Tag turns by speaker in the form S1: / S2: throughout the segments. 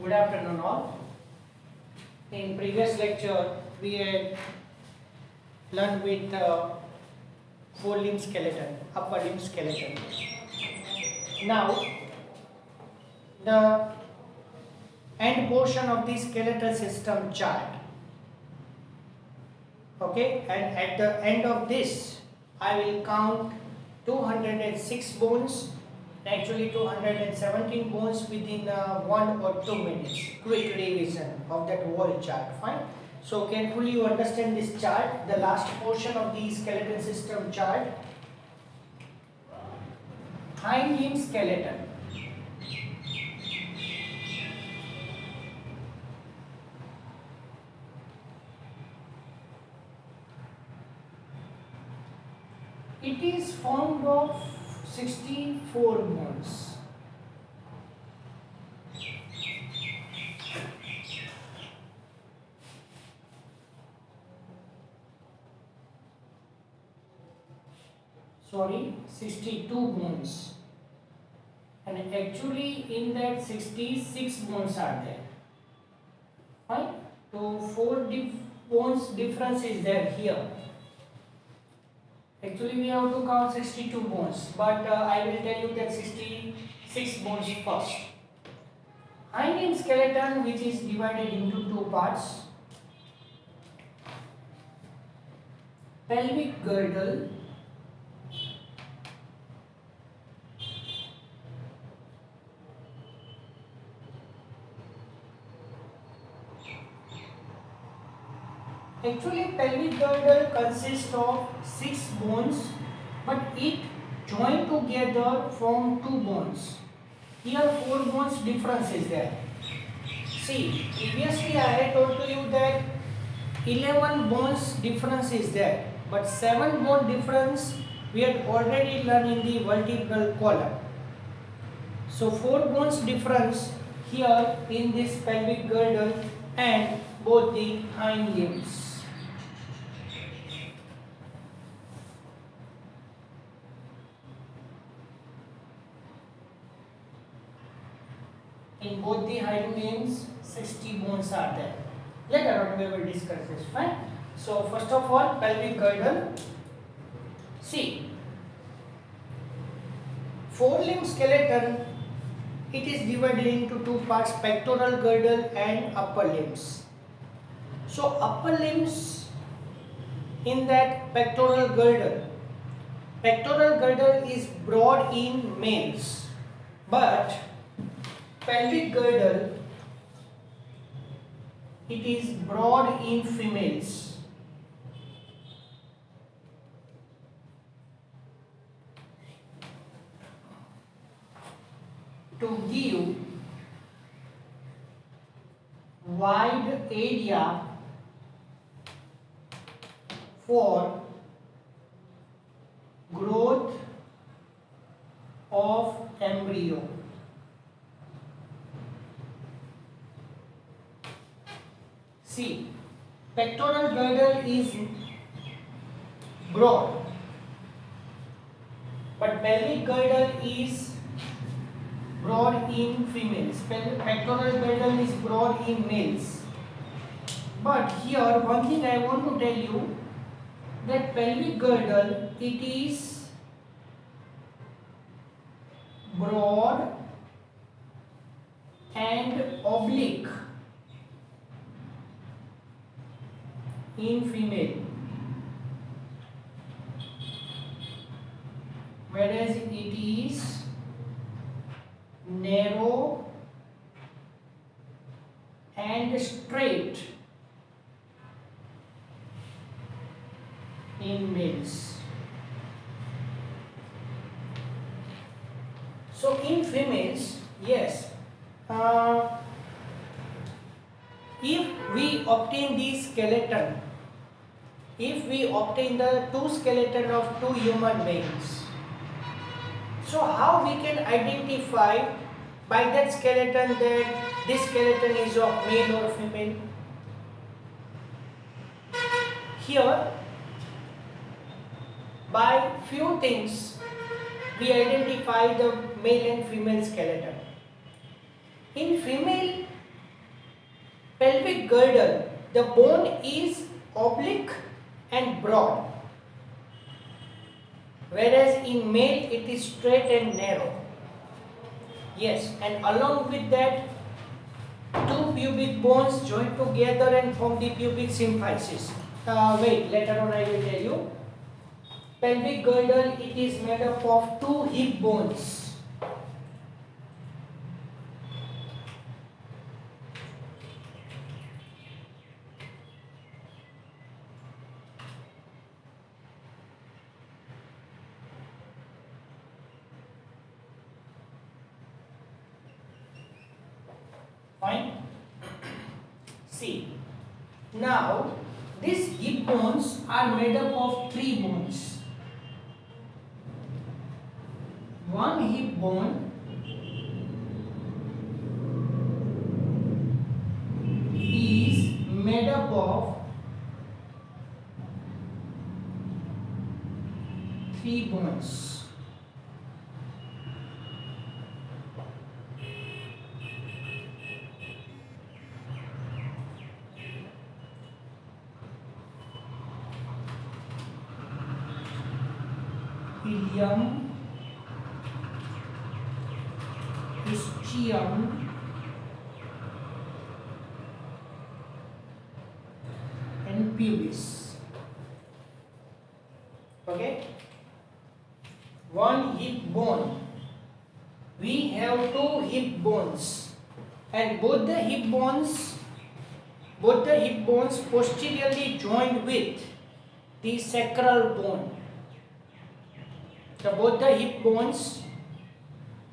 S1: Good afternoon all. In previous lecture we had learned with four-limb skeleton, upper limb skeleton. Now the end portion of the skeletal system chart. Okay, and at the end of this I will count 206 bones, actually 217 bones within 1 or 2 minutes. Quick revision of that whole chart. Fine. So carefully you understand this chart, the last portion of the skeleton system chart. Hind limb skeleton. It is formed of 64 bones. Sorry, 62 bones. And actually in that 66 bones are there. Fine. So 4 bones difference is there here. Actually we have to count 62 bones, but I will tell you that 66 bones first. Hind limb skeleton, which is divided into 2 parts. Pelvic girdle, actually pelvic girdle consists of 6 bones, but it joined together from 2 bones. Here 4 bones difference is there. See, previously I had told to you that 11 bones difference is there, but 7 bone difference we had already learned in the vertebral column. So 4 bones difference here in this pelvic girdle and both the hind limbs. In both the hind limbs, 60 bones are there. Later on we will discuss this. Fine. So first of all, pelvic girdle. See, four-limb skeleton, it is divided into 2 parts: pectoral girdle and upper limbs. So upper limbs, in that pectoral girdle is broad in males, but pelvic girdle, it is broad in females. To give wide area for growth of embryo. See, pectoral girdle is broad, but pelvic girdle is broad in females. Pectoral girdle is broad in males. But here one thing I want to tell you, that pelvic girdle, it is broad and oblique in female, whereas it is narrow and straight in males. So in females, yes, if we obtain the skeleton, if we obtain the 2 skeleton of 2 human beings, so how we can identify by that skeleton that this skeleton is of male or female? Here, by few things we identify the male and female skeleton. In female, girdle, the bone is oblique and broad, whereas in male it is straight and narrow. Yes, and along with that, two pubic bones join together and form the pubic symphysis. Wait, later on I will tell you. Pelvic girdle, it is made up of two hip bones. Fine. See, now these hip bones are made up of three bones. One hip bone is made up of three bones. Ilium, ischium, and pubis. Okay, one hip bone. We have two hip bones, and both the hip bones posteriorly joined with the sacral bone. So both the hip bones.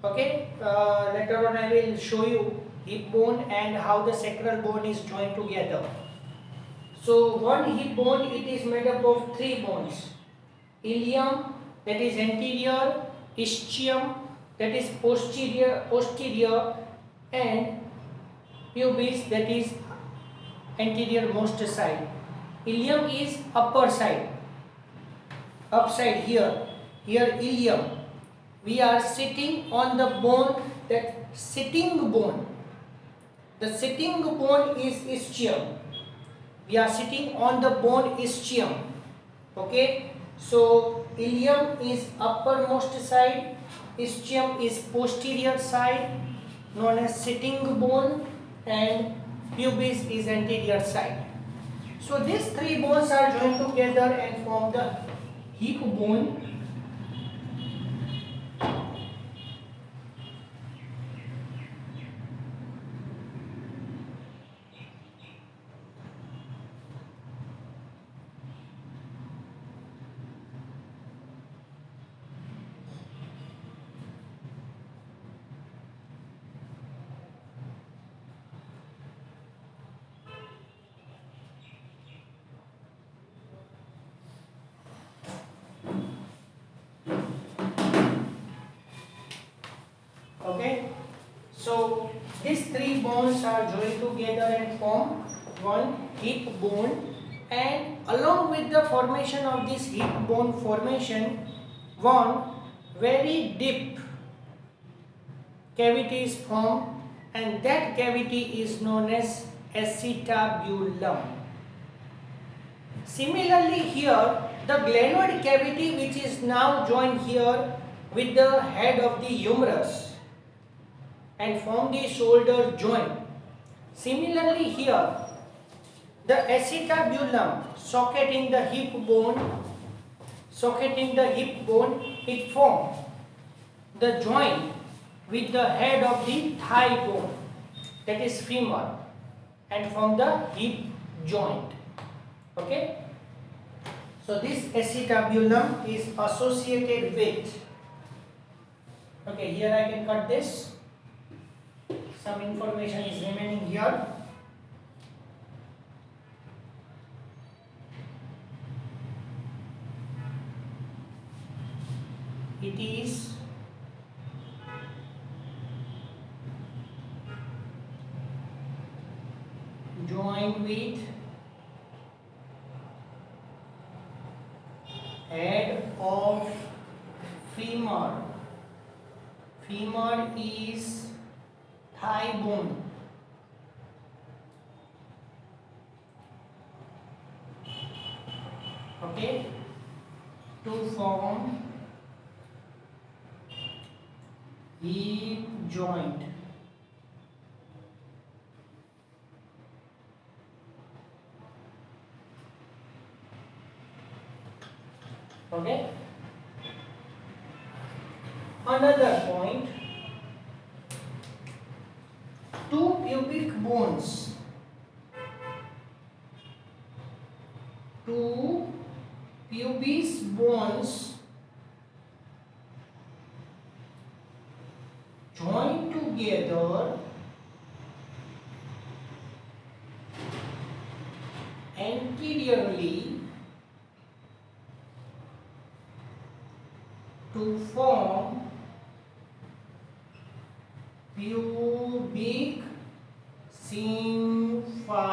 S1: Okay, later on I will show you hip bone and how the sacral bone is joined together. So one hip bone, it is made up of three bones: ilium, that is anterior; ischium, that is posterior, and pubis, that is anterior most side. Ilium is upper side, upside here. Here ilium. We are sitting on the bone, that sitting bone. The sitting bone is ischium. We are sitting on the bone ischium. Okay. So ilium is uppermost side, ischium is posterior side, known as sitting bone, and pubis is anterior side. So these three bones are joined together and form the hip bone. Okay, so these three bones are joined together and form one hip bone, and along with the formation of this hip bone formation, one very deep cavity is formed, and that cavity is known as acetabulum. Similarly here, the glenoid cavity, which is now joined here with the head of the humerus and form the shoulder joint. Similarly here, the acetabulum socketing the hip bone, it forms the joint with the head of the thigh bone, that is femur, and form the hip joint. Okay, so this acetabulum is associated with, okay, here I can cut this. Some information is remaining here. It is joined with head of femur. Femur is thigh bone. okay, to form hip joint. Okay. Another point, two pubic bones, two pubis bones join together anteriorly to form pubic symphysis.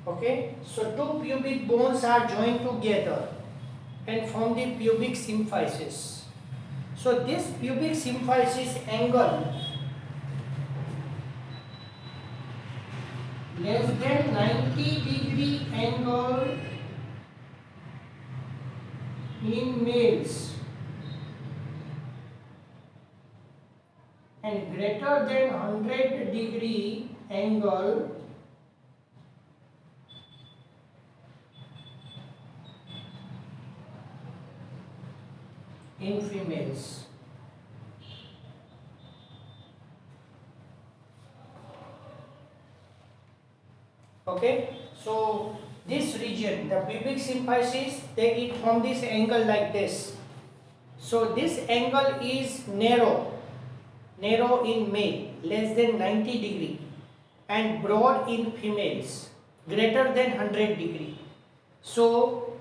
S1: Okay, so two pubic bones are joined together and form the pubic symphysis. So this pubic symphysis angle less than 90-degree angle in males and greater than 100-degree angle in females. Okay, so this region, the pubic symphysis, it form this angle like this. So this angle is narrow in male, less than 90-degree, and broad in females, greater than 100-degree. So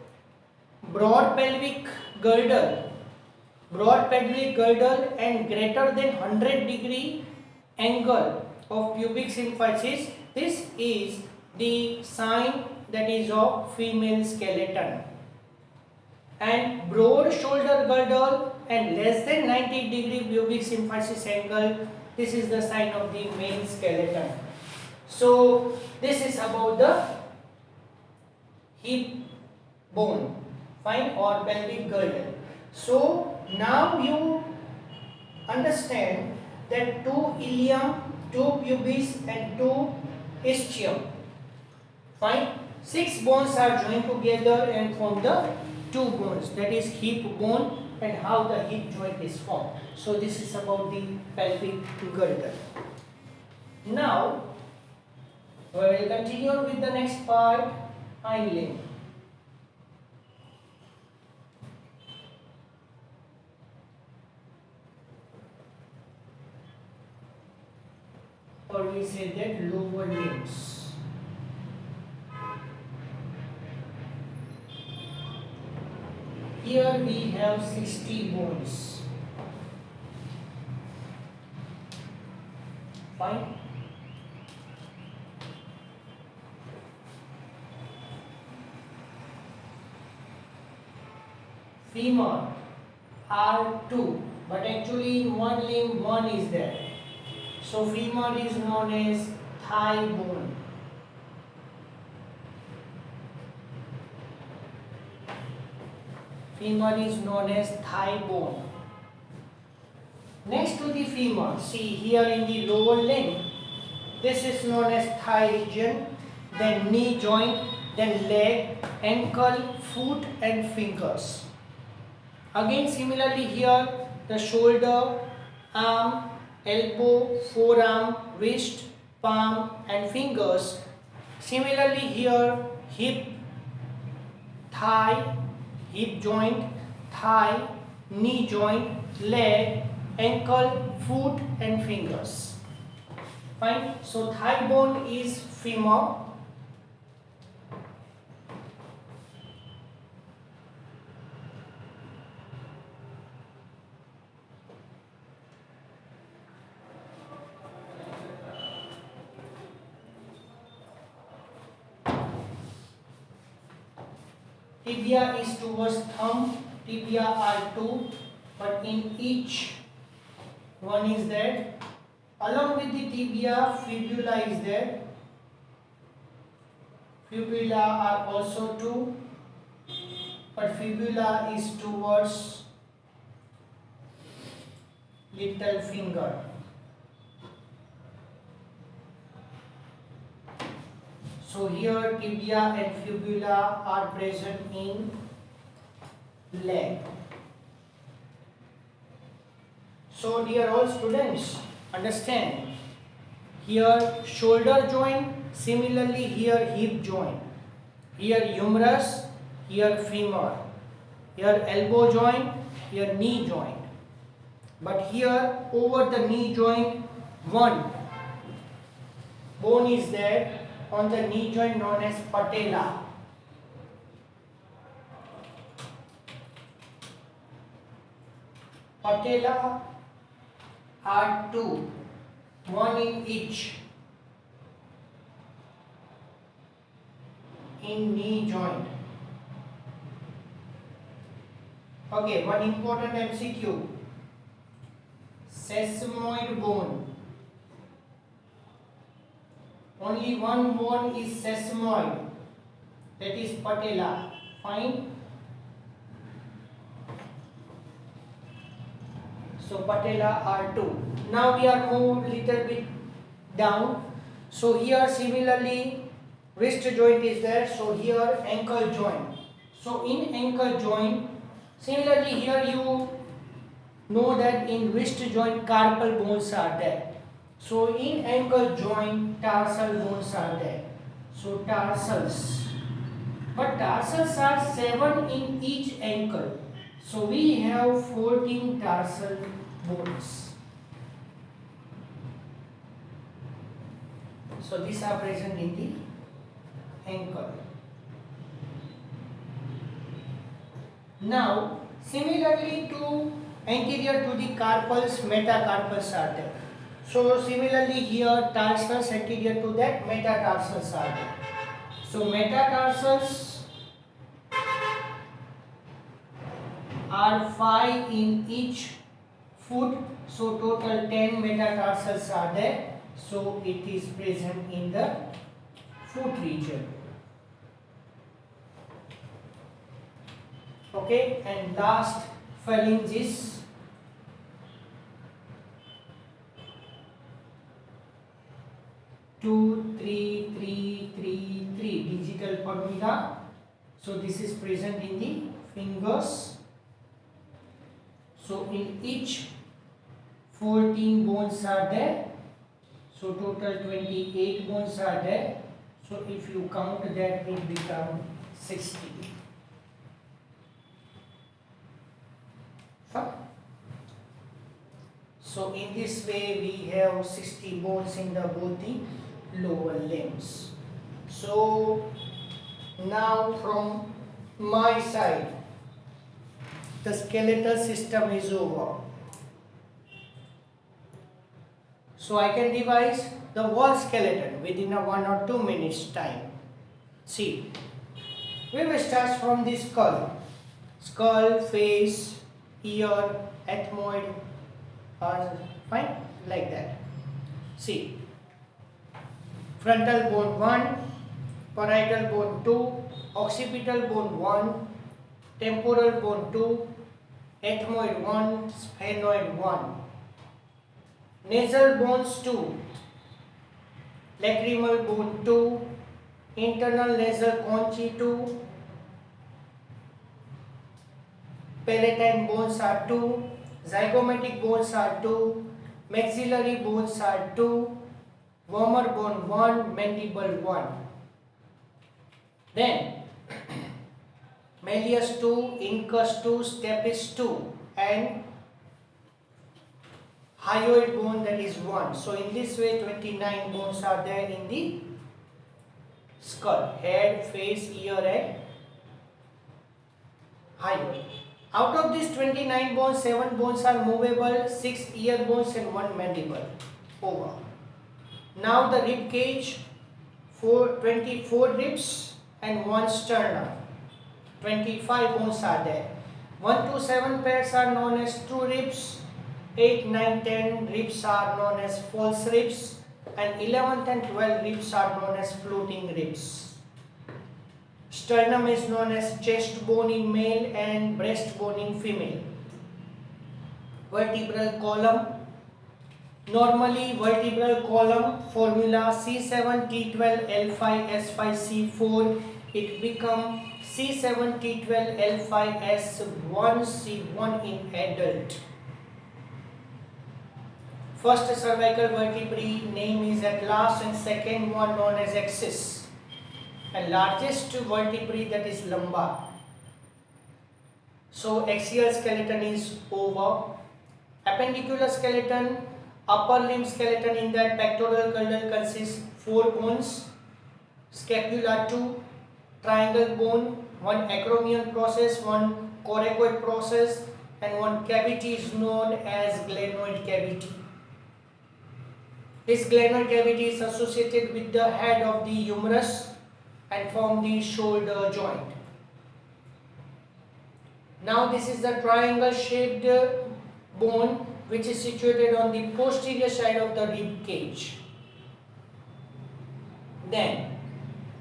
S1: broad pelvic girdle and greater than 100-degree angle of pubic symphysis, this is the sign that is of female skeleton. And broad shoulder girdle and less than 90-degree pubic symphysis angle, this is the sign of the male skeleton. So this is about the hip bone, fine, or pelvic girdle. So now you understand that two ilium, two pubis and two ischium, fine, 6 bones are joined together and form the 2 bones, that is hip bone, and how the hip joint is formed. So this is about the pelvic girdle. Now we will continue with the next part, hind limb. Or we say that lower limbs. Here we have 60 bones. Fine. Femur are 2, but actually in one limb 1 is there. So femur is known as thigh bone. Femur is known as thigh bone. Next to the femur, see here in the lower limb, this is known as thigh region, then knee joint, then leg, ankle, foot and fingers. Again similarly here, the shoulder, arm, elbow, forearm, wrist, palm and fingers. Similarly here, hip, thigh, hip joint, thigh, knee joint, leg, ankle, foot and fingers. Fine. So thigh bone is femur. Tibia is towards thumb, tibia are 2, but in each one is there. Along with the tibia, fibula is there. Fibula are also two, but fibula is towards little finger. So here tibia and fibula are present in leg. So dear all students, understand, here shoulder joint, similarly here hip joint, here humerus, here femur, here elbow joint, here knee joint. But here over the knee joint, one bone is there on the knee joint known as patella. Patella are two, one in each in knee joint. Okay, one important MCQ. Sesamoid bone. Only one bone is sesamoid, that is patella. Fine. So patella are two. Now we are moved little bit down. So here similarly wrist joint is there. So here ankle joint. So in ankle joint, similarly here you know that in wrist joint carpal bones are there. So in ankle joint tarsal bones are there. So tarsals. But tarsals are 7 in each ankle. So we have 14 tarsal bones. So these are present in the ankle. Now similarly to anterior to the carpals, metacarpals are there. So similarly here tarsals anterior to that, metatarsals are there. So metatarsals are 5 in each foot. So total 10 metatarsals are there. So it is present in the foot region. Okay, and last phalanges. Two, three, digital formula. So this is present in the fingers. So in each 14 bones are there. So total 28 bones are there. So if you count that, it becomes 60. Fine. So in this way we have 60 bones in the both the lower limbs. So now from my side, the skeletal system is over. So I can devise the whole skeleton within a 1 or 2 minutes time. See, we will start from the skull. Skull, face, ear, ethmoid, fine, like that. See, frontal bone 1, parietal bone 2, occipital bone 1, temporal bone 2, ethmoid 1, sphenoid 1. Nasal bones 2, lacrimal bone 2, internal nasal conchae 2, palatine bones are 2, zygomatic bones are 2, maxillary bones are 2, vomer bone 1, mandible 1. Then malleus 2, incus 2, stapes 2 and hyoid bone, that is 1. So in this way 29 bones are there in the skull, head, face, ear and hyoid. Out of these 29 bones, 7 bones are movable, 6 ear bones and 1 mandible. Over. Now the rib cage, 24 ribs and 1 sternum. 25 bones are there. 1 to 7 pairs are known as true ribs, 8, 9, 10 ribs are known as false ribs, and 11th and 12 ribs are known as floating ribs. Sternum is known as chest bone in male and breast bone in female. Vertebral column. Normally vertebral column formula C7T12L5S5C4, it become C7T12L5S1C1 in adult. First cervical vertebrae name is atlas and second one known as axis. And largest vertebrae, that is lumbar. So axial skeleton is over. Appendicular skeleton, upper limb skeleton, in that pectoral girdle consists 4 bones, scapula 2, triangle bone, 1 acromion process, 1 coracoid process, and 1 cavity is known as glenoid cavity. This glenoid cavity is associated with the head of the humerus and form the shoulder joint. Now this is the triangle shaped bone which is situated on the posterior side of the rib cage. Then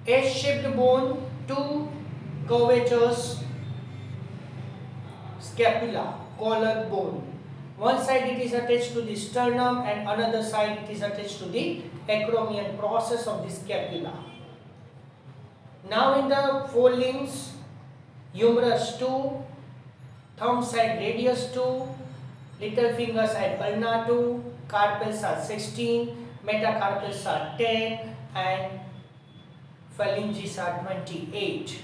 S1: S-shaped bone, 2 curvatures, scapula, collar bone. One side it is attached to the sternum and another side it is attached to the acromion process of the scapula. Now in the forelimbs, humerus 2, thumb side radius 2, little finger side ulna 2, carpals are 16, metacarpals are 10 and phalanges are 28.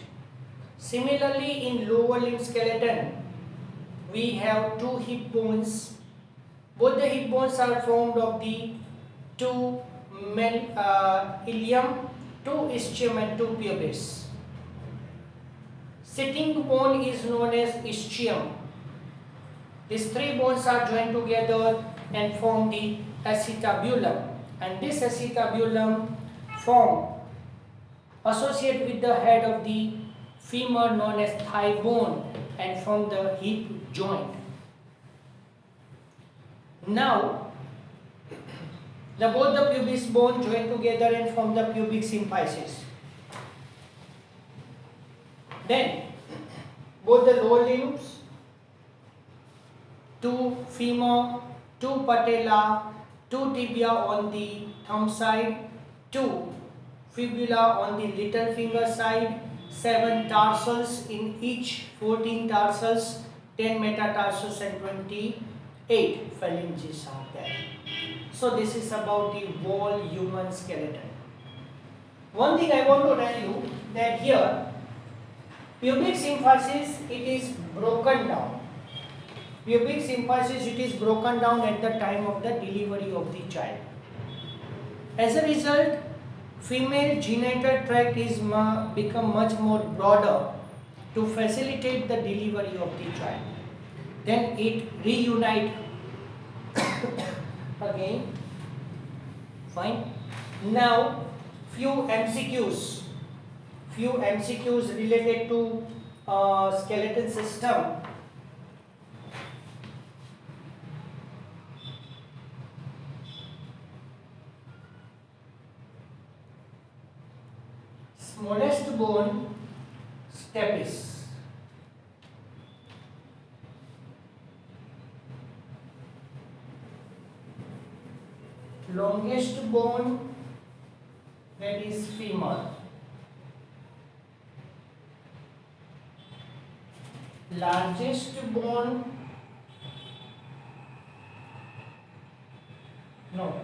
S1: Similarly in lower limb skeleton, we have 2 hip bones. Both the hip bones are formed of the 2 ilium, 2 ischium and 2 pubis. Sitting bone is known as ischium. These 3 bones are joined together and form the acetabulum, and this acetabulum form associate with the head of the femur known as thigh bone and form the hip joint. Now both the pubis bone join together and form the pubic symphysis. Then both the lower limbs, 2 femur, 2 patella, 2 tibia on the thumb side, 2 fibula on the little finger side, 7 tarsals in each, 14 tarsals, 10 metatarsus and 28 phalanges are there. So this is about the whole human skeleton. One thing I want to tell you, that here pubic symphysis, it is broken down. Pubic symphysis, it is broken down at the time of the delivery of the child. As a result, female genital tract is become much more broader to facilitate the delivery of the child. Then it reunite again. Fine. Now few MCQs related to skeleton system. Smallest bone, stapes. Longest bone, that is femur. Largest bone, no,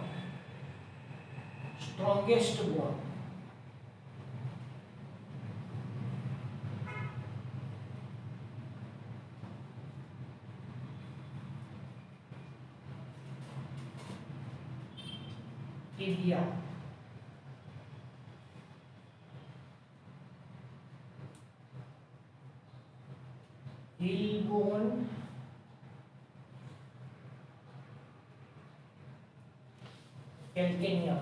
S1: strongest bone. Tibia. Heel bone, calcaneum.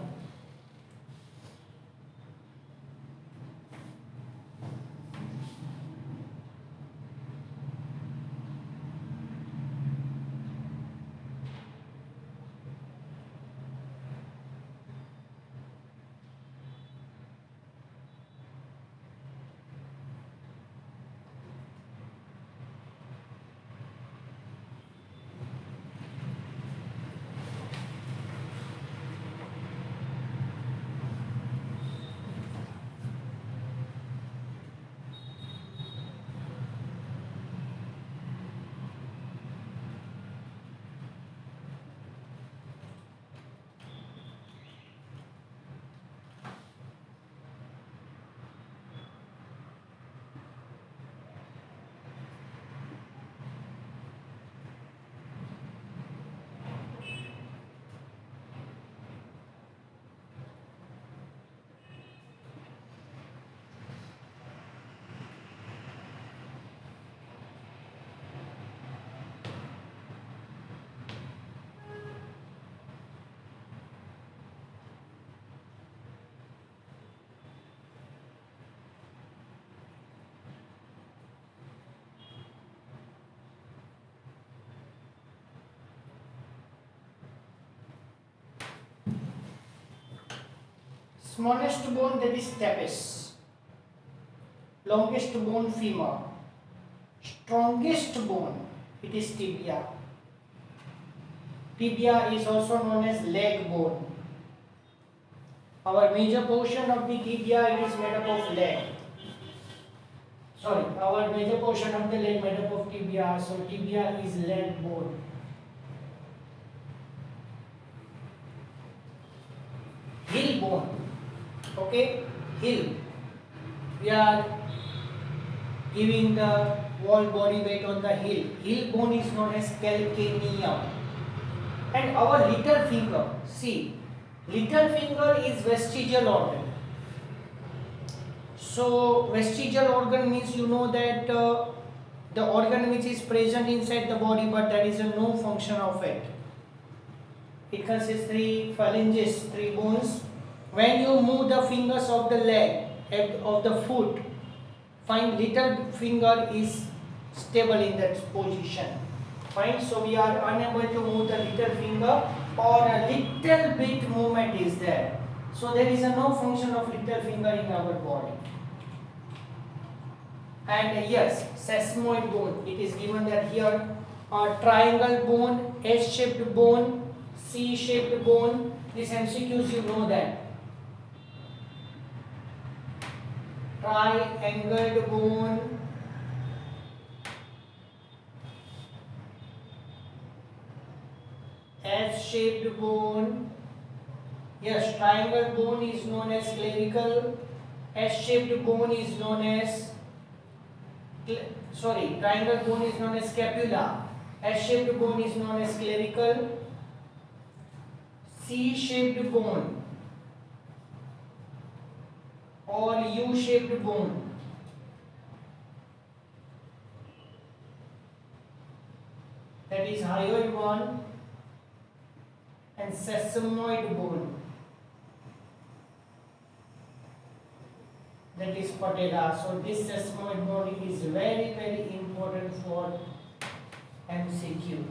S1: Smallest bone, that is stapes. Longest bone, femur. Strongest bone, it is tibia. Tibia is also known as leg bone. Our major portion of the tibia, it is made up of leg. Sorry, our major portion of the leg made up of tibia. So tibia is leg bone. Heel bone. Okay, heel. We are giving the whole body weight on the heel. Heel bone is known as calcaneum. And our little finger, see, little finger is vestigial organ. So vestigial organ means you know that the organ which is present inside the body, but there is no function of it. It consists three phalanges, three bones. When you move the fingers of the leg, of the foot, find little finger is stable in that position. Fine. So we are unable to move the little finger, or a little bit movement is there. So there is no function of little finger in our body. And yes, sesamoid bone. It is given that here a triangle bone, S-shaped bone, C-shaped bone. These MCQs you know that. Triangled bone, S-shaped bone. Yes, triangle bone is known as clavicle. S-shaped bone is known as triangle bone is known as scapula. S-shaped bone is known as clavicle. C-shaped bone or U-shaped bone, that is hyoid bone, and sesamoid bone, that is patella. So this sesamoid bone is very, very important for MCQ.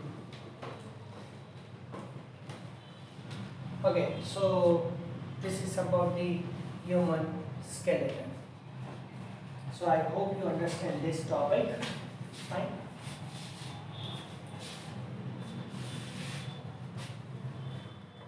S1: Okay, so this is about the human skeleton. So I hope you understand this topic. Fine.